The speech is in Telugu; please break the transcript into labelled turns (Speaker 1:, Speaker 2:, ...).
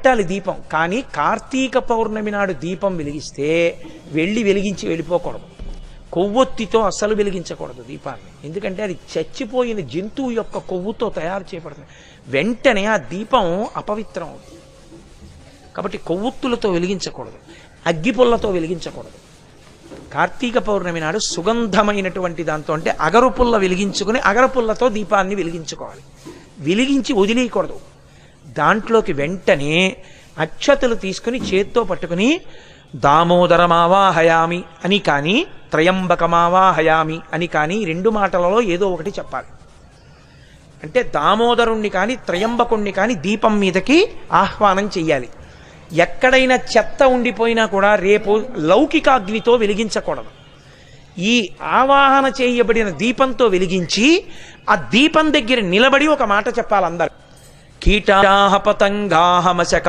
Speaker 1: పెట్టాలి దీపం. కానీ కార్తీక పౌర్ణమి నాడు దీపం వెలిగిస్తే వెలిగించి వెళ్ళిపోకూడదు. కొవ్వొత్తితో అస్సలు వెలిగించకూడదు దీపాన్ని. ఎందుకంటే అది చచ్చిపోయిన జంతువు యొక్క కొవ్వుతో తయారు చేయబడుతుంది. వెంటనే ఆ దీపం అపవిత్రం అవుతుంది. కాబట్టి కొవ్వొత్తులతో వెలిగించకూడదు, అగ్గిపుల్లతో వెలిగించకూడదు. కార్తీక పౌర్ణమి నాడు సుగంధమైనటువంటి దాంతో, అంటే అగరుపుల్ల వెలిగించుకుని అగరపుల్లతో దీపాన్ని వెలిగించుకోవాలి. వెలిగించి వదిలేయకూడదు. దాంట్లోకి వెంటనే అక్షతలు తీసుకుని చేత్తో పట్టుకుని దామోదరమావాహయామి అని కానీ త్రయంబకమావాహయామి అని కానీ 2 మాటలలో ఏదో ఒకటి చెప్పాలి. అంటే దామోదరుణ్ణి కానీ త్రయంబకుణ్ణి కానీ దీపం మీదకి ఆహ్వానం చెయ్యాలి. ఎక్కడైనా చెత్త ఉండిపోయినా కూడా రేపు లౌకికాగ్నితో వెలిగించకూడదు. ఈ ఆవాహన చేయబడిన దీపంతో వెలిగించి ఆ దీపం దగ్గర నిలబడి ఒక మాట చెప్పాలి అందరు. కీటాహ పతంగాహ మశక